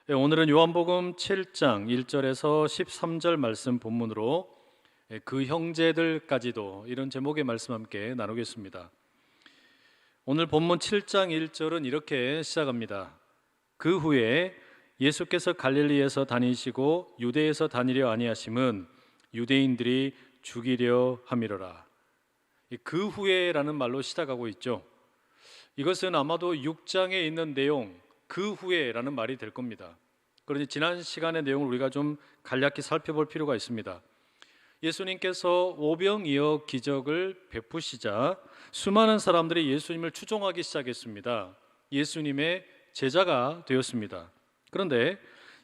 오늘은 요한복음 7장 1절에서 13절 말씀 본문으로 그 형제들까지도 이런 제목의 말씀 함께 나누겠습니다. 오늘 본문 7장 1절은 이렇게 시작합니다. 그 후에 예수께서 갈릴리에서 다니시고 유대에서 다니려 아니하심은 유대인들이 죽이려 함이로라. 그 후에라는 말로 시작하고 있죠. 이것은 아마도 6장에 있는 내용 그 후에라는 말이 될 겁니다. 그러니 지난 시간의 내용을 우리가 좀 간략히 살펴볼 필요가 있습니다. 예수님께서 오병이어 기적을 베푸시자 수많은 사람들이 예수님을 추종하기 시작했습니다. 예수님의 제자가 되었습니다. 그런데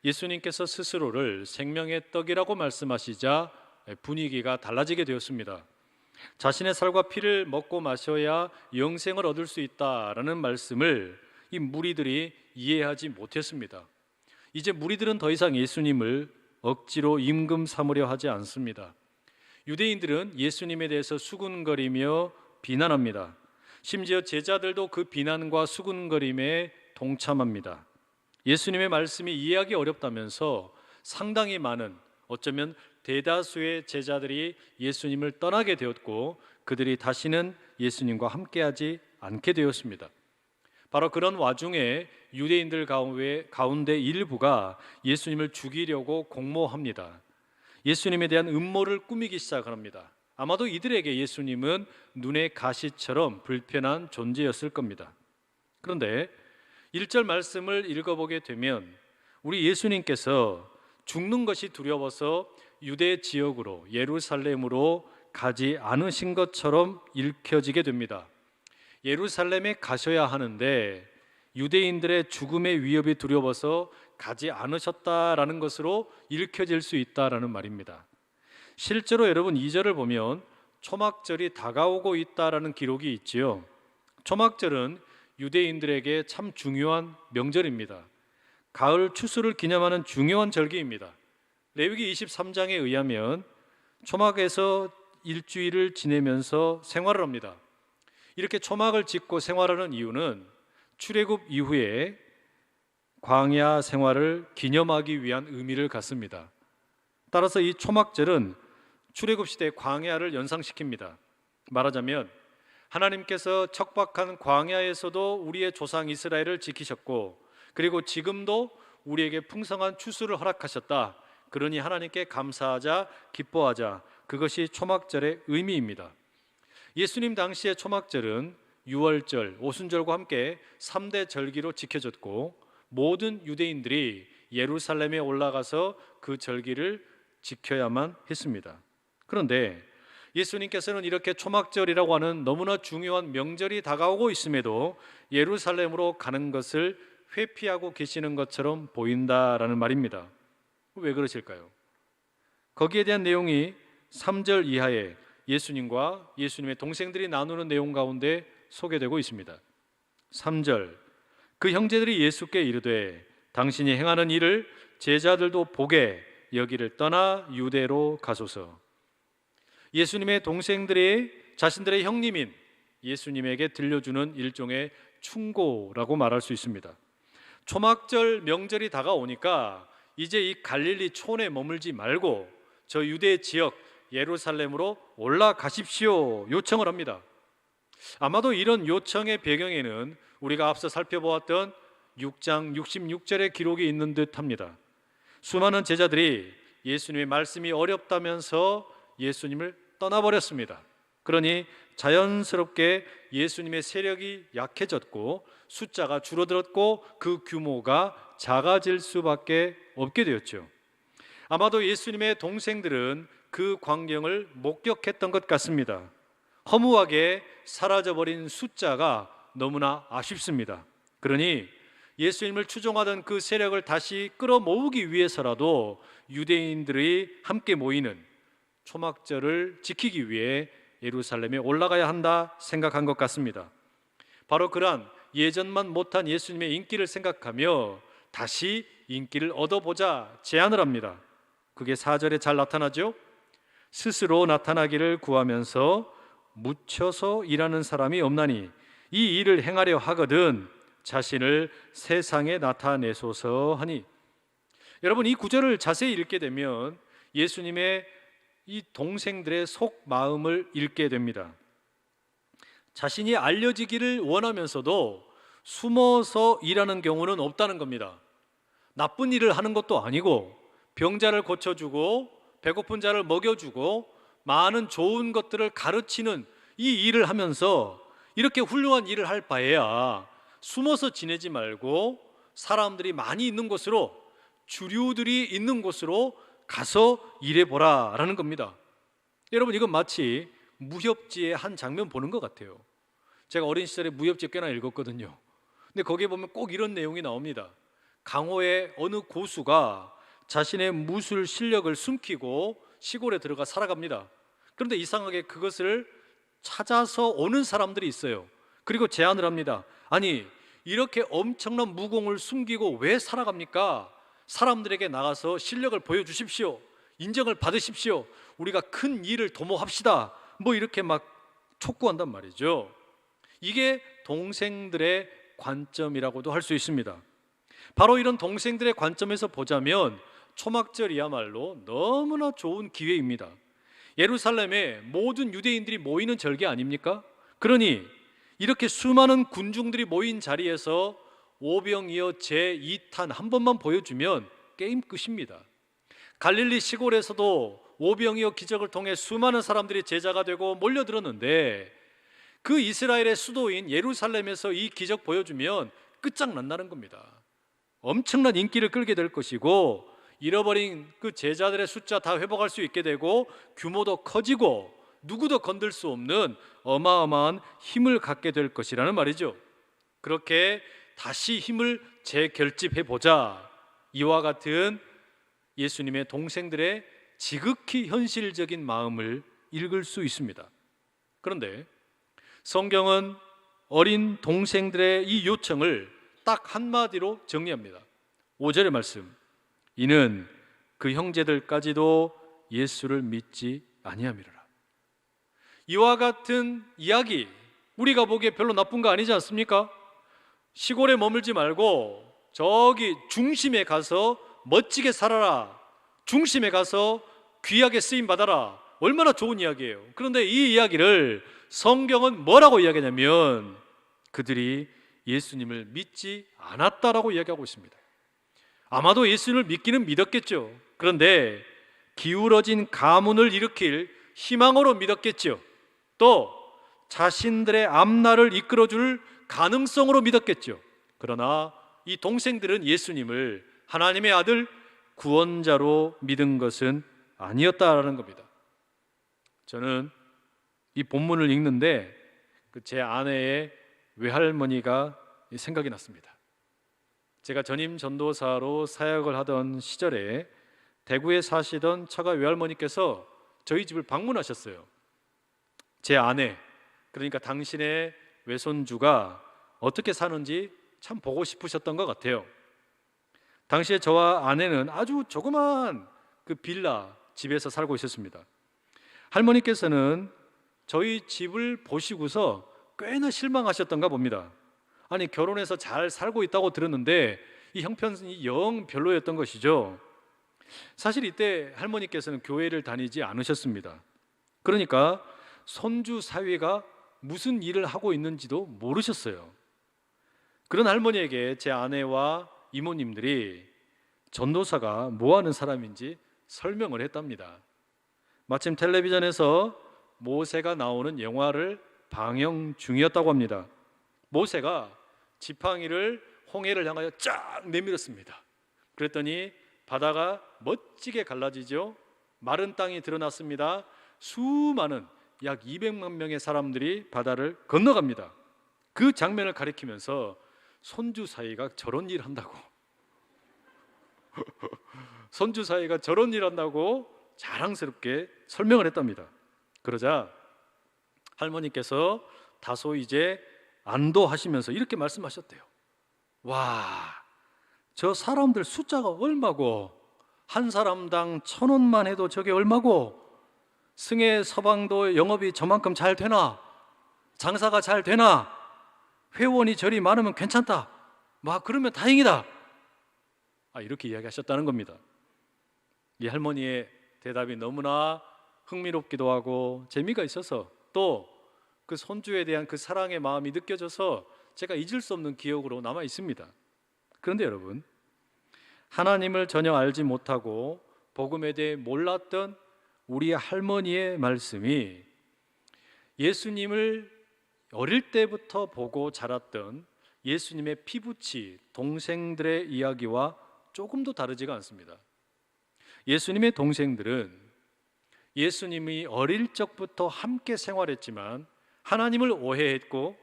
예수님께서 스스로를 생명의 떡이라고 말씀하시자 분위기가 달라지게 되었습니다. 자신의 살과 피를 먹고 마셔야 영생을 얻을 수 있다라는 말씀을 이 무리들이 이해하지 못했습니다. 이제 무리들은 더 이상 예수님을 억지로 임금 삼으려 하지 않습니다. 유대인들은 예수님에 대해서 수군거리며 비난합니다. 심지어 제자들도 그 비난과 수군거림에 동참합니다. 예수님의 말씀이 이해하기 어렵다면서 상당히 많은, 어쩌면 대다수의 제자들이 예수님을 떠나게 되었고 그들이 다시는 예수님과 함께하지 않게 되었습니다. 바로 그런 와중에 유대인들 가운데 일부가 예수님을 죽이려고 공모합니다. 예수님에 대한 음모를 꾸미기 시작합니다. 아마도 이들에게 예수님은 눈의 가시처럼 불편한 존재였을 겁니다. 그런데 1절 말씀을 읽어보게 되면 우리 예수님께서 죽는 것이 두려워서 유대 지역으로 예루살렘으로 가지 않으신 것처럼 읽혀지게 됩니다. 예루살렘에 가셔야 하는데 유대인들의 죽음의 위협이 두려워서 가지 않으셨다라는 것으로 읽혀질 수 있다라는 말입니다. 실제로 여러분 2절을 보면 초막절이 다가오고 있다라는 기록이 있지요. 초막절은 유대인들에게 참 중요한 명절입니다. 가을 추수를 기념하는 중요한 절기입니다. 레위기 23장에 의하면 초막에서 일주일을 지내면서 생활을 합니다. 이렇게 초막을 짓고 생활하는 이유는 출애굽 이후에 광야 생활을 기념하기 위한 의미를 갖습니다. 따라서 이 초막절은 출애굽 시대 광야를 연상시킵니다. 말하자면 하나님께서 척박한 광야에서도 우리의 조상 이스라엘을 지키셨고 그리고 지금도 우리에게 풍성한 추수를 허락하셨다. 그러니 하나님께 감사하자, 기뻐하자. 그것이 초막절의 의미입니다. 예수님 당시의 초막절은 유월절, 오순절과 함께 3대 절기로 지켜졌고 모든 유대인들이 예루살렘에 올라가서 그 절기를 지켜야만 했습니다. 그런데 예수님께서는 이렇게 초막절이라고 하는 너무나 중요한 명절이 다가오고 있음에도 예루살렘으로 가는 것을 회피하고 계시는 것처럼 보인다라는 말입니다. 왜 그러실까요? 거기에 대한 내용이 3절 이하에 예수님과 예수님의 동생들이 나누는 내용 가운데 소개되고 있습니다. 3절, 그 형제들이 예수께 이르되 당신이 행하는 일을 제자들도 보게 여기를 떠나 유대로 가소서. 예수님의 동생들이 자신들의 형님인 예수님에게 들려주는 일종의 충고라고 말할 수 있습니다. 초막절 명절이 다가오니까 이제 이 갈릴리 촌에 머물지 말고 저 유대 지역 예루살렘으로 올라가십시오 요청을 합니다. 아마도 이런 요청의 배경에는 우리가 앞서 살펴보았던 6장 66절의 기록이 있는 듯합니다. 수많은 제자들이 예수님의 말씀이 어렵다면서 예수님을 떠나버렸습니다. 그러니 자연스럽게 예수님의 세력이 약해졌고 숫자가 줄어들었고 그 규모가 작아질 수밖에 없게 되었죠. 아마도 예수님의 동생들은 그 광경을 목격했던 것 같습니다. 허무하게 사라져버린 숫자가 너무나 아쉽습니다. 그러니 예수님을 추종하던 그 세력을 다시 끌어모으기 위해서라도 유대인들이 함께 모이는 초막절을 지키기 위해 예루살렘에 올라가야 한다 생각한 것 같습니다. 바로 그러한 예전만 못한 예수님의 인기를 생각하며 다시 인기를 얻어보자 제안을 합니다. 그게 4절에 잘 나타나죠. 스스로 나타나기를 구하면서 묻혀서 일하는 사람이 없나니 이 일을 행하려 하거든 자신을 세상에 나타내소서 하니 여러분, 이 구절을 자세히 읽게 되면 예수님의 이 동생들의 속마음을 읽게 됩니다. 자신이 알려지기를 원하면서도 숨어서 일하는 경우는 없다는 겁니다. 나쁜 일을 하는 것도 아니고 병자를 고쳐주고 배고픈 자를 먹여주고 많은 좋은 것들을 가르치는 이 일을 하면서 이렇게 훌륭한 일을 할 바에야 숨어서 지내지 말고 사람들이 많이 있는 곳으로, 주류들이 있는 곳으로 가서 일해보라 라는 겁니다. 여러분, 이건 마치 무협지의 한 장면 보는 것 같아요. 제가 어린 시절에 무협지 꽤나 읽었거든요. 근데 거기에 보면 꼭 이런 내용이 나옵니다. 강호의 어느 고수가 자신의 무술 실력을 숨기고 시골에 들어가 살아갑니다. 그런데 이상하게 그것을 찾아서 오는 사람들이 있어요. 그리고 제안을 합니다. 아니, 이렇게 엄청난 무공을 숨기고 왜 살아갑니까? 사람들에게 나가서 실력을 보여주십시오. 인정을 받으십시오. 우리가 큰 일을 도모합시다. 뭐 이렇게 막 촉구한단 말이죠. 이게 동생들의 관점이라고도 할 수 있습니다. 바로 이런 동생들의 관점에서 보자면 초막절이야말로 너무나 좋은 기회입니다. 예루살렘에 모든 유대인들이 모이는 절기 아닙니까? 그러니 이렇게 수많은 군중들이 모인 자리에서 오병이어 제2탄 한 번만 보여주면 게임 끝입니다. 갈릴리 시골에서도 오병이어 기적을 통해 수많은 사람들이 제자가 되고 몰려들었는데 그 이스라엘의 수도인 예루살렘에서 이 기적 보여주면 끝장난다는 겁니다. 엄청난 인기를 끌게 될 것이고 잃어버린 그 제자들의 숫자 다 회복할 수 있게 되고 규모도 커지고 누구도 건들 수 없는 어마어마한 힘을 갖게 될 것이라는 말이죠. 그렇게 다시 힘을 재결집해보자, 이와 같은 예수님의 동생들의 지극히 현실적인 마음을 읽을 수 있습니다. 그런데 성경은 어린 동생들의 이 요청을 딱 한마디로 정리합니다. 5절의 말씀, 이는 그 형제들까지도 예수를 믿지 아니함이로라. 이와 같은 이야기, 우리가 보기에 별로 나쁜 거 아니지 않습니까? 시골에 머물지 말고 저기 중심에 가서 멋지게 살아라, 중심에 가서 귀하게 쓰임 받아라, 얼마나 좋은 이야기예요. 그런데 이 이야기를 성경은 뭐라고 이야기하냐면 그들이 예수님을 믿지 않았다라고 이야기하고 있습니다. 아마도 예수님을 믿기는 믿었겠죠. 그런데 기울어진 가문을 일으킬 희망으로 믿었겠죠. 또 자신들의 앞날을 이끌어줄 가능성으로 믿었겠죠. 그러나 이 동생들은 예수님을 하나님의 아들 구원자로 믿은 것은 아니었다라는 겁니다. 저는 이 본문을 읽는데 제 아내의 외할머니가 생각이 났습니다. 제가 전임 전도사로 사역을 하던 시절에 대구에 사시던 처가 외할머니께서 저희 집을 방문하셨어요. 제 아내, 그러니까 당신의 외손주가 어떻게 사는지 참 보고 싶으셨던 것 같아요. 당시에 저와 아내는 아주 조그만 그 빌라 집에서 살고 있었습니다. 할머니께서는 저희 집을 보시고서 꽤나 실망하셨던가 봅니다. 아니, 결혼해서 잘 살고 있다고 들었는데 이 형편이 영 별로였던 것이죠. 사실 이때 할머니께서는 교회를 다니지 않으셨습니다. 그러니까 손주 사위가 무슨 일을 하고 있는지도 모르셨어요. 그런 할머니에게 제 아내와 이모님들이 전도사가 뭐 하는 사람인지 설명을 했답니다. 마침 텔레비전에서 모세가 나오는 영화를 방영 중이었다고 합니다. 모세가 지팡이를 홍해를 향하여 쫙 내밀었습니다. 그랬더니 바다가 멋지게 갈라지죠. 마른 땅이 드러났습니다. 수많은 약 200만 명의 사람들이 바다를 건너갑니다. 그 장면을 가리키면서 손주 사이가 저런 일 한다고 손주 사이가 저런 일 한다고 자랑스럽게 설명을 했답니다. 그러자 할머니께서 다소 이제 안도하시면서 이렇게 말씀하셨대요. 와, 저 사람들 숫자가 얼마고, 한 사람당 1,000원만 해도 저게 얼마고, 승해 서방도 영업이 저만큼 잘 되나, 장사가 잘 되나, 회원이 저리 많으면 괜찮다, 막 그러면 다행이다. 이렇게 이야기하셨다는 겁니다. 이 할머니의 대답이 너무나 흥미롭기도 하고 재미가 있어서 또 그 손주에 대한 그 사랑의 마음이 느껴져서 제가 잊을 수 없는 기억으로 남아 있습니다. 그런데 여러분, 하나님을 전혀 알지 못하고 복음에 대해 몰랐던 우리 할머니의 말씀이 예수님을 어릴 때부터 보고 자랐던 예수님의 피부치 동생들의 이야기와 조금도 다르지가 않습니다. 예수님의 동생들은 예수님이 어릴 적부터 함께 생활했지만 하나님을 오해했고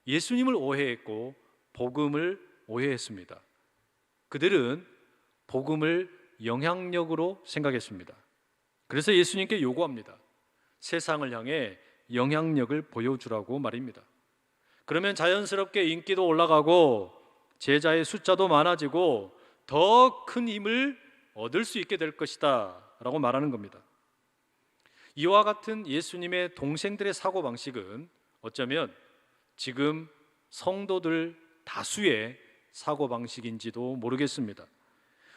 예수님을 오해했고 복음을 오해했습니다. 그들은 복음을 영향력으로 생각했습니다. 그래서 예수님께 요구합니다. 세상을 향해 영향력을 보여주라고 말입니다. 그러면 자연스럽게 인기도 올라가고 제자의 숫자도 많아지고 더 큰 힘을 얻을 수 있게 될 것이다 라고 말하는 겁니다. 이와 같은 예수님의 동생들의 사고방식은 어쩌면 지금 성도들 다수의 사고방식인지도 모르겠습니다.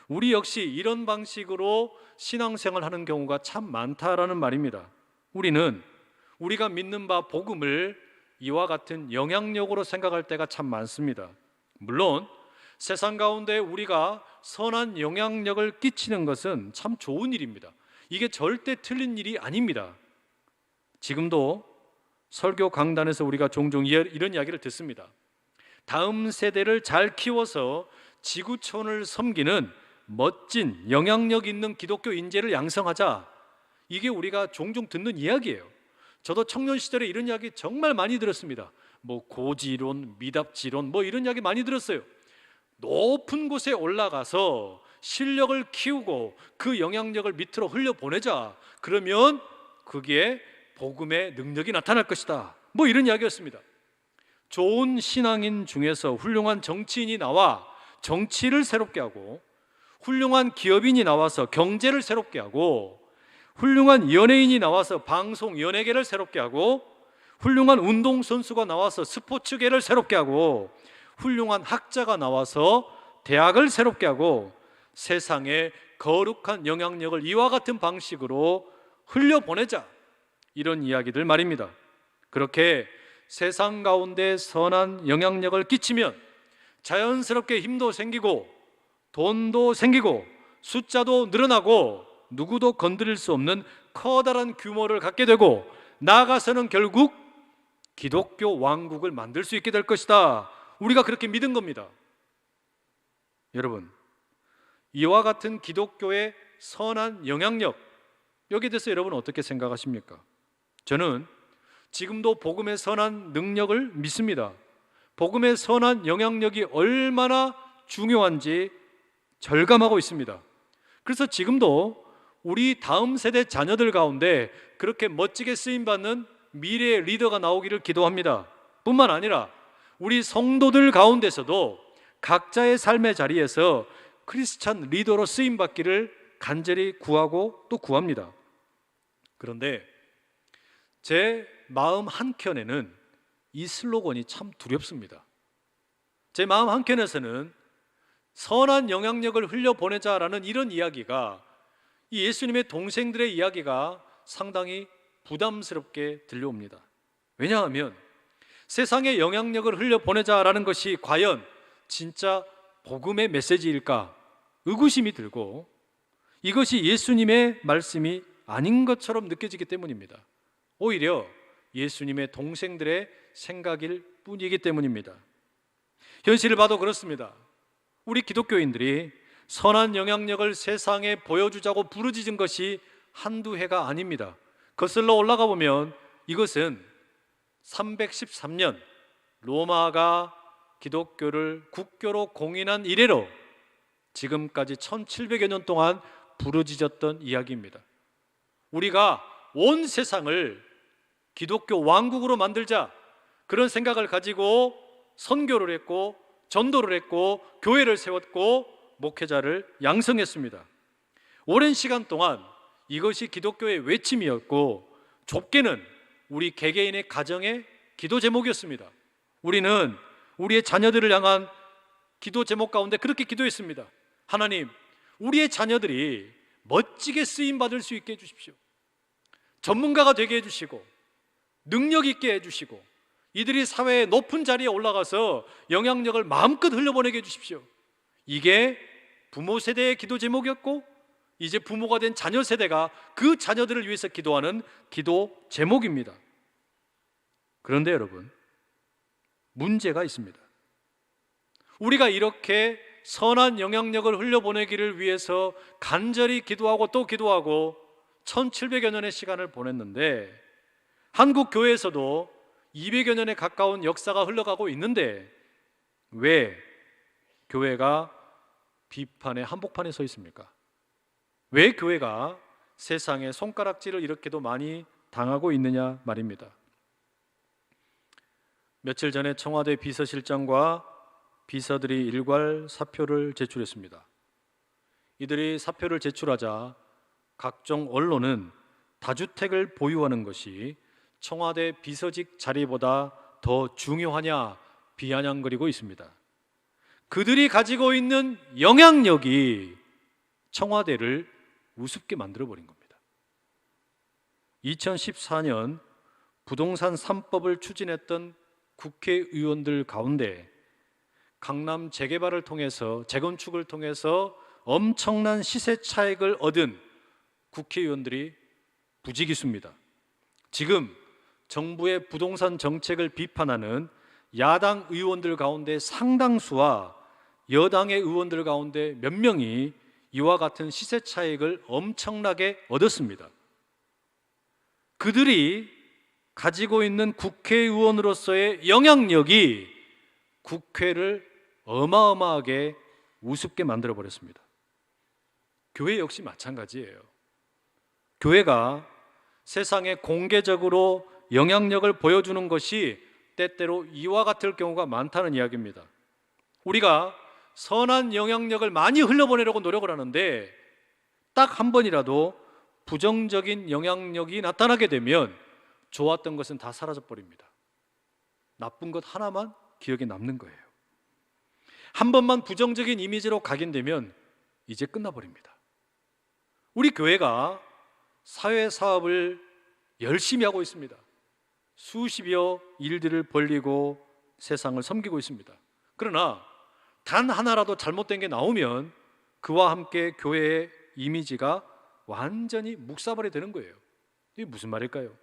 우리 역시 이런 방식으로 신앙생활을 하는 경우가 참 많다라는 말입니다. 우리가 믿는 바 복음을 이와 같은 영향력으로 생각할 때가 참 많습니다. 물론 세상 가운데 우리가 선한 영향력을 끼치는 것은 참 좋은 일입니다. 이게 절대 틀린 일이 아닙니다. 지금도 설교 강단에서 우리가 종종 이런 이야기를 듣습니다. 다음 세대를 잘 키워서 지구촌을 섬기는 멋진 영향력 있는 기독교 인재를 양성하자. 이게 우리가 종종 듣는 이야기예요. 저도 청년 시절에 이런 이야기 정말 많이 들었습니다. 고지론, 미답지론 이런 이야기 많이 들었어요. 높은 곳에 올라가서 실력을 키우고 그 영향력을 밑으로 흘려보내자. 그러면 그게 복음의 능력이 나타날 것이다. 이런 이야기였습니다. 좋은 신앙인 중에서 훌륭한 정치인이 나와 정치를 새롭게 하고, 훌륭한 기업인이 나와서 경제를 새롭게 하고, 훌륭한 연예인이 나와서 방송 연예계를 새롭게 하고, 훌륭한 운동선수가 나와서 스포츠계를 새롭게 하고, 훌륭한 학자가 나와서 대학을 새롭게 하고, 세상에 거룩한 영향력을 이와 같은 방식으로 흘려보내자. 이런 이야기들 말입니다. 그렇게 세상 가운데 선한 영향력을 끼치면 자연스럽게 힘도 생기고 돈도 생기고 숫자도 늘어나고 누구도 건드릴 수 없는 커다란 규모를 갖게 되고, 나아가서는 결국 기독교 왕국을 만들 수 있게 될 것이다. 우리가 그렇게 믿은 겁니다. 여러분, 이와 같은 기독교의 선한 영향력, 여기에 대해서 여러분은 어떻게 생각하십니까? 저는 지금도 복음의 선한 능력을 믿습니다. 복음의 선한 영향력이 얼마나 중요한지 절감하고 있습니다. 그래서 지금도 우리 다음 세대 자녀들 가운데 그렇게 멋지게 쓰임받는 미래의 리더가 나오기를 기도합니다. 뿐만 아니라 우리 성도들 가운데서도 각자의 삶의 자리에서 크리스찬 리더로 쓰임받기를 간절히 구하고 또 구합니다. 그런데 제 마음 한켠에는 이 슬로건이 참 두렵습니다. 제 마음 한켠에서는 선한 영향력을 흘려보내자라는 이런 이야기가, 이 예수님의 동생들의 이야기가 상당히 부담스럽게 들려옵니다. 왜냐하면 세상에 영향력을 흘려보내자라는 것이 과연 진짜 복음의 메시지일까 의구심이 들고, 이것이 예수님의 말씀이 아닌 것처럼 느껴지기 때문입니다. 오히려 예수님의 동생들의 생각일 뿐이기 때문입니다. 현실을 봐도 그렇습니다. 우리 기독교인들이 선한 영향력을 세상에 보여주자고 부르짖은 것이 한두 해가 아닙니다. 거슬러 올라가 보면 이것은 313년 로마가 기독교를 국교로 공인한 이래로 지금까지 1700여 년 동안 부르짖었던 이야기입니다. 우리가 온 세상을 기독교 왕국으로 만들자, 그런 생각을 가지고 선교를 했고 전도를 했고 교회를 세웠고 목회자를 양성했습니다. 오랜 시간 동안 이것이 기독교의 외침이었고, 좁게는 우리 개개인의 가정의 기도 제목이었습니다. 우리는 우리의 자녀들을 향한 기도 제목 가운데 그렇게 기도했습니다. 하나님, 우리의 자녀들이 멋지게 쓰임 받을 수 있게 해주십시오. 전문가가 되게 해주시고 능력 있게 해주시고 이들이 사회의 높은 자리에 올라가서 영향력을 마음껏 흘려보내게 해주십시오. 이게 부모 세대의 기도 제목이었고, 이제 부모가 된 자녀 세대가 그 자녀들을 위해서 기도하는 기도 제목입니다. 그런데 여러분, 문제가 있습니다. 우리가 이렇게 선한 영향력을 흘려보내기를 위해서 간절히 기도하고 또 기도하고 1700여 년의 시간을 보냈는데, 한국 교회에서도 200여 년에 가까운 역사가 흘러가고 있는데 왜 교회가 비판의 한복판에 서 있습니까? 왜 교회가 세상에 손가락질을 이렇게도 많이 당하고 있느냐 말입니다. 며칠 전에 청와대 비서실장과 비서들이 일괄 사표를 제출했습니다. 이들이 사표를 제출하자 각종 언론은 다주택을 보유하는 것이 청와대 비서직 자리보다 더 중요하냐 비아냥거리고 있습니다. 그들이 가지고 있는 영향력이 청와대를 우습게 만들어버린 겁니다. 2014년 부동산 3법을 추진했던 국회의원들 가운데 강남 재개발을 통해서, 재건축을 통해서 엄청난 시세 차익을 얻은 국회의원들이 부지기수입니다. 지금 정부의 부동산 정책을 비판하는 야당 의원들 가운데 상당수와 여당의 의원들 가운데 몇 명이 이와 같은 시세 차익을 엄청나게 얻었습니다. 그들이 가지고 있는 국회의원으로서의 영향력이 국회를 어마어마하게 우습게 만들어버렸습니다. 교회 역시 마찬가지예요. 교회가 세상에 공개적으로 영향력을 보여주는 것이 때때로 이와 같을 경우가 많다는 이야기입니다. 우리가 선한 영향력을 많이 흘려보내려고 노력을 하는데 딱 한 번이라도 부정적인 영향력이 나타나게 되면 좋았던 것은 다 사라져버립니다. 나쁜 것 하나만 기억에 남는 거예요. 한 번만 부정적인 이미지로 각인되면 이제 끝나버립니다. 우리 교회가 사회사업을 열심히 하고 있습니다. 수십여 일들을 벌리고 세상을 섬기고 있습니다. 그러나 단 하나라도 잘못된 게 나오면 그와 함께 교회의 이미지가 완전히 묵사발이 되는 거예요. 이게 무슨 말일까요?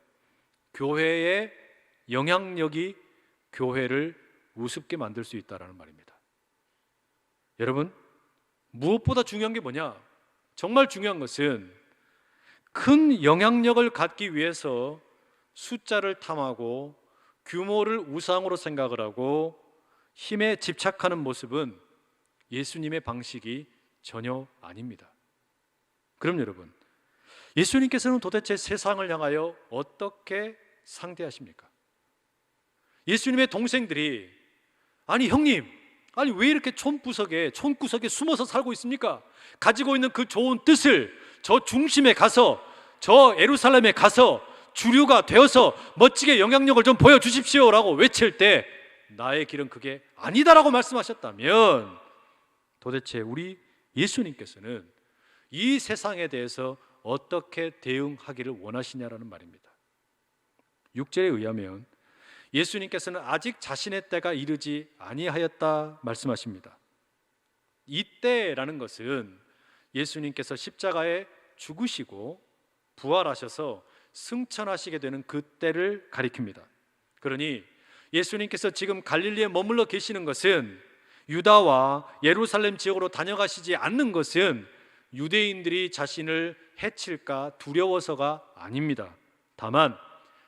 교회의 영향력이 교회를 우습게 만들 수 있다는 말입니다. 여러분, 무엇보다 중요한 게 뭐냐? 정말 중요한 것은 큰 영향력을 갖기 위해서 숫자를 탐하고 규모를 우상으로 생각을 하고 힘에 집착하는 모습은 예수님의 방식이 전혀 아닙니다. 그럼 여러분, 예수님께서는 도대체 세상을 향하여 어떻게 상대하십니까? 예수님의 동생들이 아니 형님, 아니 왜 이렇게 촌구석에 숨어서 살고 있습니까? 가지고 있는 그 좋은 뜻을 저 중심에 가서, 저 예루살렘에 가서 주류가 되어서 멋지게 영향력을 좀 보여주십시오 라고 외칠 때 나의 길은 그게 아니다라고 말씀하셨다면 도대체 우리 예수님께서는 이 세상에 대해서 어떻게 대응하기를 원하시냐라는 말입니다. 6절에 의하면 예수님께서는 아직 자신의 때가 이르지 아니하였다 말씀하십니다. 이때라는 것은 예수님께서 십자가에 죽으시고 부활하셔서 승천하시게 되는 그 때를 가리킵니다. 그러니 예수님께서 지금 갈릴리에 머물러 계시는 것은, 유다와 예루살렘 지역으로 다녀가시지 않는 것은 유대인들이 자신을 해칠까 두려워서가 아닙니다. 다만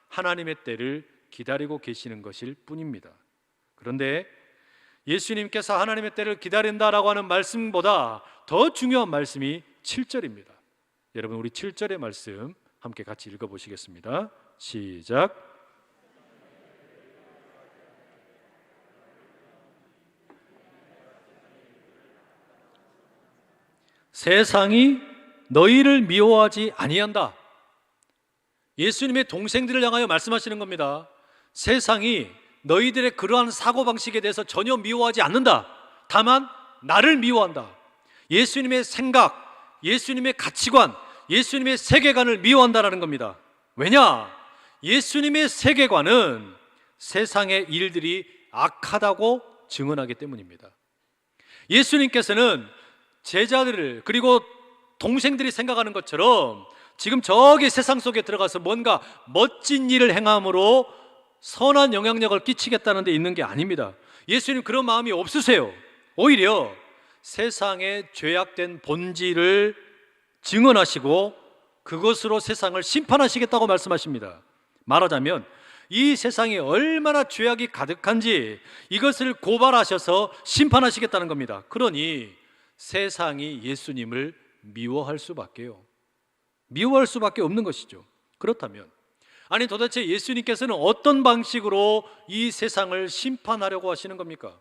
하나님의 때를 기다리고 계시는 것일 뿐입니다. 그런데 예수님께서 하나님의 때를 기다린다라고 하는 말씀보다 더 중요한 말씀이 7절입니다. 여러분, 우리 7절의 말씀 함께 같이 읽어보시겠습니다. 시작. 세상이 너희를 미워하지 아니한다. 예수님의 동생들을 향하여 말씀하시는 겁니다. 세상이 너희들의 그러한 사고방식에 대해서 전혀 미워하지 않는다. 다만 나를 미워한다. 예수님의 생각, 예수님의 가치관, 예수님의 세계관을 미워한다는 겁니다. 왜냐? 예수님의 세계관은 세상의 일들이 악하다고 증언하기 때문입니다. 예수님께서는 제자들을 그리고 동생들이 생각하는 것처럼 지금 저기 세상 속에 들어가서 뭔가 멋진 일을 행함으로 선한 영향력을 끼치겠다는 데 있는 게 아닙니다. 예수님 그런 마음이 없으세요. 오히려 세상의 죄악된 본질을 증언하시고 그것으로 세상을 심판하시겠다고 말씀하십니다. 말하자면 이 세상에 얼마나 죄악이 가득한지 이것을 고발하셔서 심판하시겠다는 겁니다. 그러니 세상이 예수님을 미워할 수밖에요. 미워할 수밖에 없는 것이죠. 그렇다면 아니 도대체 예수님께서는 어떤 방식으로 이 세상을 심판하려고 하시는 겁니까?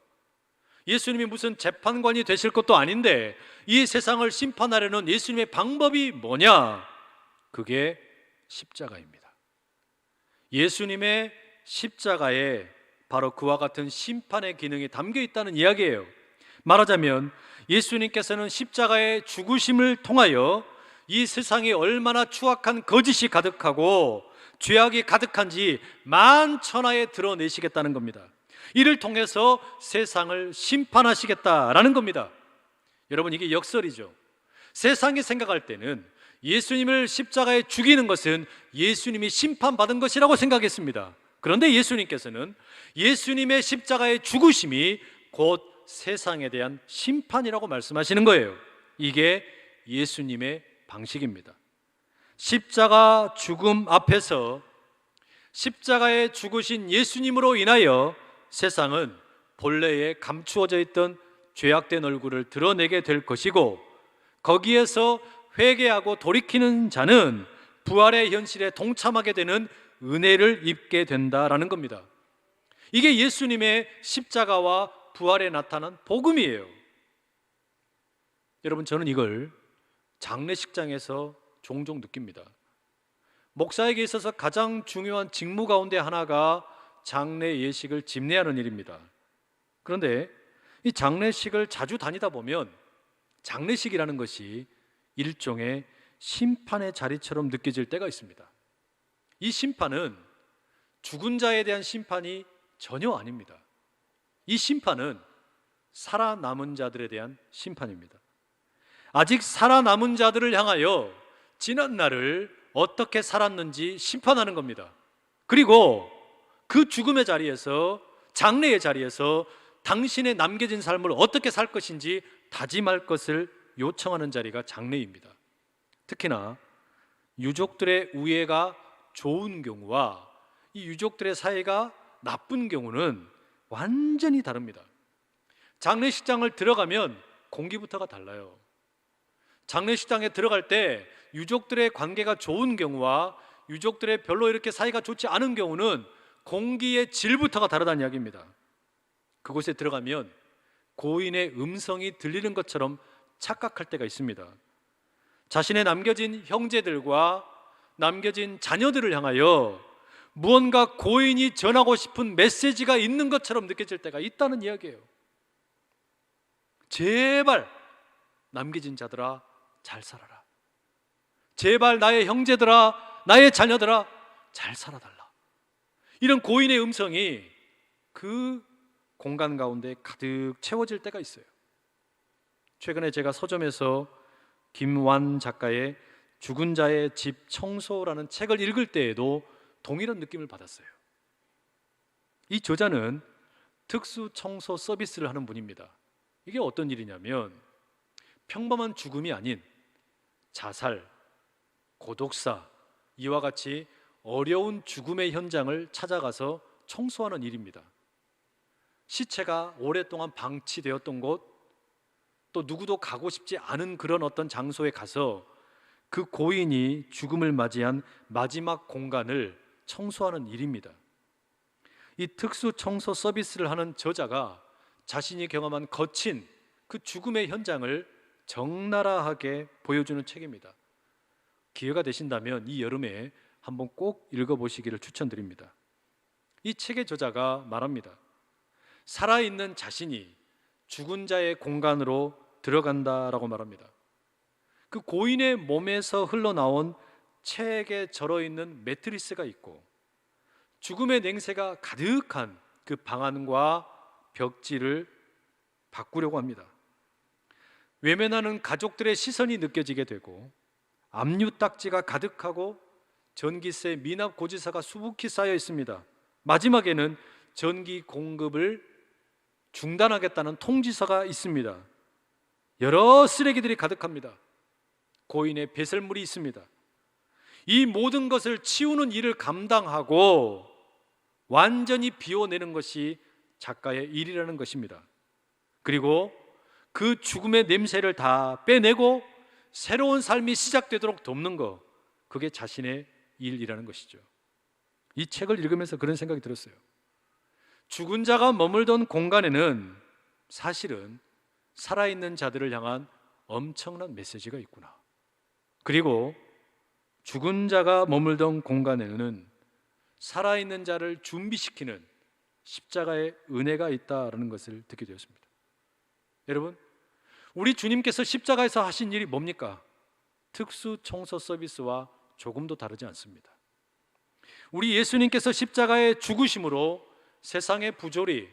예수님이 무슨 재판관이 되실 것도 아닌데 이 세상을 심판하려는 예수님의 방법이 뭐냐? 그게 십자가입니다. 예수님의 십자가에 바로 그와 같은 심판의 기능이 담겨 있다는 이야기예요. 말하자면 예수님께서는 십자가의 죽으심을 통하여 이 세상에 얼마나 추악한 거짓이 가득하고 죄악이 가득한지 만천하에 드러내시겠다는 겁니다. 이를 통해서 세상을 심판하시겠다라는 겁니다. 여러분, 이게 역설이죠. 세상이 생각할 때는 예수님을 십자가에 죽이는 것은 예수님이 심판받은 것이라고 생각했습니다. 그런데 예수님께서는 예수님의 십자가의 죽으심이 곧 세상에 대한 심판이라고 말씀하시는 거예요. 이게 예수님의 방식입니다. 십자가 죽음 앞에서 십자가에 죽으신 예수님으로 인하여 세상은 본래에 감추어져 있던 죄악된 얼굴을 드러내게 될 것이고, 거기에서 회개하고 돌이키는 자는 부활의 현실에 동참하게 되는 은혜를 입게 된다라는 겁니다. 이게 예수님의 십자가와 부활에 나타난 복음이에요. 여러분, 저는 이걸 장례식장에서 종종 느낍니다. 목사에게 있어서 가장 중요한 직무 가운데 하나가 장례 예식을 집례하는 일입니다. 그런데 이 장례식을 자주 다니다 보면 장례식이라는 것이 일종의 심판의 자리처럼 느껴질 때가 있습니다. 이 심판은 죽은 자에 대한 심판이 전혀 아닙니다. 이 심판은 살아남은 자들에 대한 심판입니다. 아직 살아남은 자들을 향하여 지난 날을 어떻게 살았는지 심판하는 겁니다. 그리고 그 죽음의 자리에서, 장례의 자리에서 당신의 남겨진 삶을 어떻게 살 것인지 다짐할 것을 요청하는 자리가 장례입니다. 특히나 유족들의 우애가 좋은 경우와 이 유족들의 사이가 나쁜 경우는 완전히 다릅니다. 장례식장을 들어가면 공기부터가 달라요. 장례식장에 들어갈 때 유족들의 관계가 좋은 경우와 유족들의 별로 이렇게 사이가 좋지 않은 경우는 공기의 질부터가 다르다는 이야기입니다. 그곳에 들어가면 고인의 음성이 들리는 것처럼 착각할 때가 있습니다. 자신의 남겨진 형제들과 남겨진 자녀들을 향하여 무언가 고인이 전하고 싶은 메시지가 있는 것처럼 느껴질 때가 있다는 이야기예요. 제발 남겨진 자들아 잘 살아라. 제발 나의 형제들아, 나의 자녀들아 잘 살아달라. 이런 고인의 음성이 그 공간 가운데 가득 채워질 때가 있어요. 최근에 제가 서점에서 김완 작가의 죽은 자의 집 청소라는 책을 읽을 때에도 동일한 느낌을 받았어요. 이 저자는 특수 청소 서비스를 하는 분입니다. 이게 어떤 일이냐면 평범한 죽음이 아닌 자살, 고독사, 이와 같이 어려운 죽음의 현장을 찾아가서 청소하는 일입니다. 시체가 오랫동안 방치되었던 곳, 또 누구도 가고 싶지 않은 그런 어떤 장소에 가서 그 고인이 죽음을 맞이한 마지막 공간을 청소하는 일입니다. 이 특수 청소 서비스를 하는 저자가 자신이 경험한 거친 그 죽음의 현장을 적나라하게 보여주는 책입니다. 기회가 되신다면 이 여름에 한번 꼭 읽어보시기를 추천드립니다. 이 책의 저자가 말합니다. 살아있는 자신이 죽은 자의 공간으로 들어간다라고 말합니다. 그 고인의 몸에서 흘러나온 체액에 절어있는 매트리스가 있고 죽음의 냉새가 가득한 그 방안과 벽지를 바꾸려고 합니다. 외면하는 가족들의 시선이 느껴지게 되고 압류딱지가 가득하고 전기세 미납 고지서가 수북히 쌓여 있습니다. 마지막에는 전기 공급을 중단하겠다는 통지서가 있습니다. 여러 쓰레기들이 가득합니다. 고인의 배설물이 있습니다. 이 모든 것을 치우는 일을 감당하고 완전히 비워내는 것이 작가의 일이라는 것입니다. 그리고 그 죽음의 냄새를 다 빼내고 새로운 삶이 시작되도록 돕는 것, 그게 자신의 일이라는 것이죠. 이 책을 읽으면서 그런 생각이 들었어요. 죽은 자가 머물던 공간에는 사실은 살아있는 자들을 향한 엄청난 메시지가 있구나. 그리고 죽은 자가 머물던 공간에는 살아있는 자를 준비시키는 십자가의 은혜가 있다라는 것을 듣게 되었습니다. 여러분, 우리 주님께서 십자가에서 하신 일이 뭡니까? 특수 청소 서비스와 조금도 다르지 않습니다. 우리 예수님께서 십자가의 죽으심으로 세상의 부조리,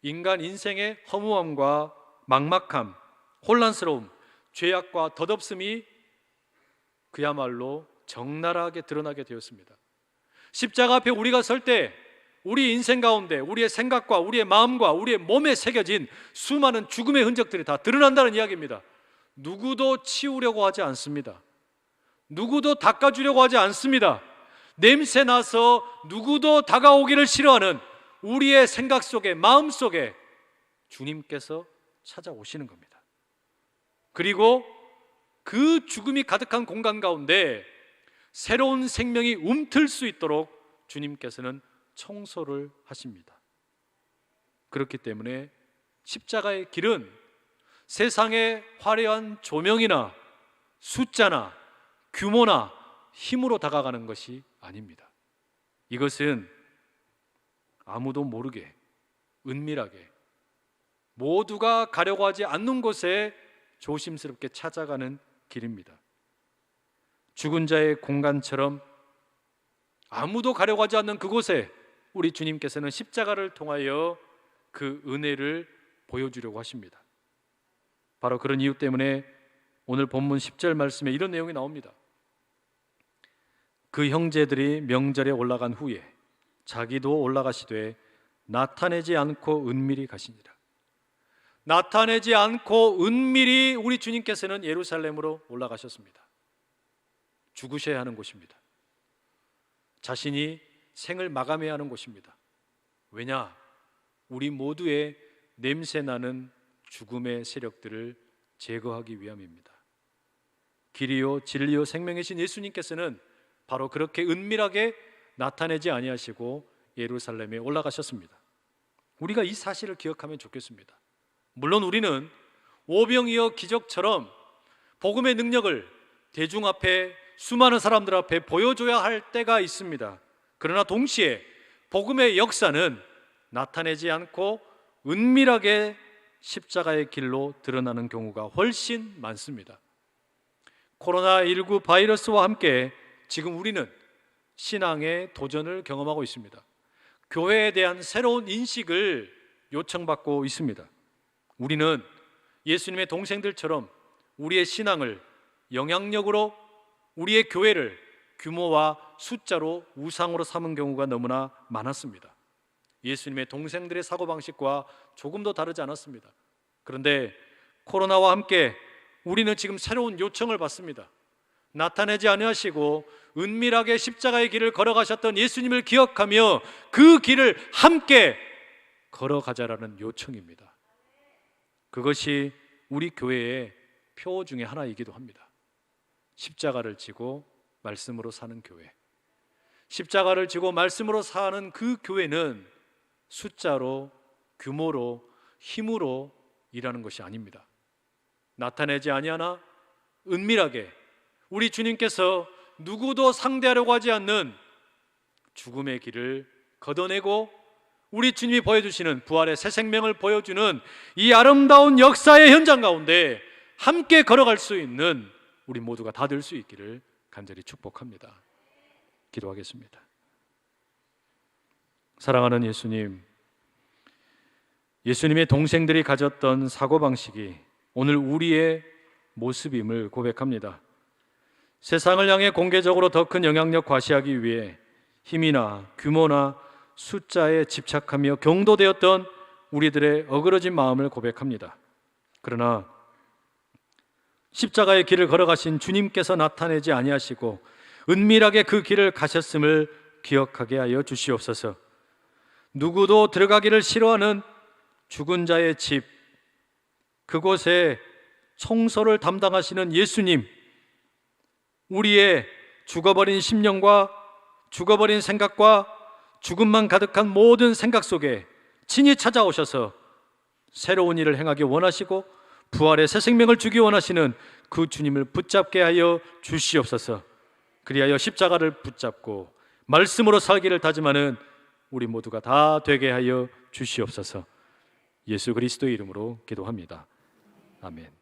인간 인생의 허무함과 막막함, 혼란스러움, 죄악과 덧없음이 그야말로 적나라하게 드러나게 되었습니다. 십자가 앞에 우리가 설 때 우리 인생 가운데 우리의 생각과 우리의 마음과 우리의 몸에 새겨진 수많은 죽음의 흔적들이 다 드러난다는 이야기입니다. 누구도 치우려고 하지 않습니다. 누구도 닦아주려고 하지 않습니다. 냄새 나서 누구도 다가오기를 싫어하는 우리의 생각 속에, 마음 속에 주님께서 찾아오시는 겁니다. 그리고 그 죽음이 가득한 공간 가운데 새로운 생명이 움틀 수 있도록 주님께서는 청소를 하십니다. 그렇기 때문에 십자가의 길은 세상의 화려한 조명이나 숫자나 규모나 힘으로 다가가는 것이 아닙니다. 이것은 아무도 모르게 은밀하게 모두가 가려고 하지 않는 곳에 조심스럽게 찾아가는 길입니다. 죽은 자의 공간처럼 아무도 가려고 하지 않는 그곳에 우리 주님께서는 십자가를 통하여 그 은혜를 보여주려고 하십니다. 바로 그런 이유 때문에 오늘 본문 10절 말씀에 이런 내용이 나옵니다. 그 형제들이 명절에 올라간 후에 자기도 올라가시되 나타내지 않고 은밀히 가시니라. 나타내지 않고 은밀히 우리 주님께서는 예루살렘으로 올라가셨습니다. 죽으셔야 하는 곳입니다. 자신이 생을 마감해야 하는 곳입니다. 왜냐? 우리 모두의 냄새나는 죽음의 세력들을 제거하기 위함입니다. 길이요 진리요 생명이신 예수님께서는 바로 그렇게 은밀하게 나타내지 아니하시고 예루살렘에 올라가셨습니다. 우리가 이 사실을 기억하면 좋겠습니다. 물론 우리는 오병이어 기적처럼 복음의 능력을 대중 앞에 수많은 사람들 앞에 보여줘야 할 때가 있습니다. 그러나 동시에 복음의 역사는 나타내지 않고 은밀하게 십자가의 길로 드러나는 경우가 훨씬 많습니다. 코로나19 바이러스와 함께 지금 우리는 신앙의 도전을 경험하고 있습니다. 교회에 대한 새로운 인식을 요청받고 있습니다. 우리는 예수님의 동생들처럼 우리의 신앙을 영향력으로 우리의 교회를 규모와 숫자로 우상으로 삼은 경우가 너무나 많았습니다. 예수님의 동생들의 사고방식과 조금도 다르지 않았습니다. 그런데 코로나와 함께 우리는 지금 새로운 요청을 받습니다. 나타내지 아니하시고 은밀하게 십자가의 길을 걸어가셨던 예수님을 기억하며 그 길을 함께 걸어가자라는 요청입니다. 그것이 우리 교회의 표 중에 하나이기도 합니다. 십자가를 지고 말씀으로 사는 교회, 십자가를 지고 말씀으로 사는 그 교회는 숫자로, 규모로, 힘으로 일하는 것이 아닙니다. 나타내지 아니하나 은밀하게 우리 주님께서 누구도 상대하려고 하지 않는 죽음의 길을 걷어내고 우리 주님이 보여주시는 부활의 새 생명을 보여주는 이 아름다운 역사의 현장 가운데 함께 걸어갈 수 있는 우리 모두가 다 될 수 있기를 간절히 축복합니다. 기도하겠습니다. 사랑하는 예수님, 예수님의 동생들이 가졌던 사고방식이 오늘 우리의 모습임을 고백합니다. 세상을 향해 공개적으로 더 큰 영향력 과시하기 위해 힘이나 규모나 숫자에 집착하며 경도되었던 우리들의 어그러진 마음을 고백합니다. 그러나 십자가의 길을 걸어가신 주님께서 나타내지 아니하시고 은밀하게 그 길을 가셨음을 기억하게 하여 주시옵소서. 누구도 들어가기를 싫어하는 죽은 자의 집, 그곳에 청소를 담당하시는 예수님, 우리의 죽어버린 심령과 죽어버린 생각과 죽음만 가득한 모든 생각 속에 친히 찾아오셔서 새로운 일을 행하기 원하시고 부활의 새 생명을 주기 원하시는 그 주님을 붙잡게 하여 주시옵소서. 그리하여 십자가를 붙잡고 말씀으로 살기를 다짐하는 우리 모두가 다 되게 하여 주시옵소서. 예수 그리스도의 이름으로 기도합니다. 아멘.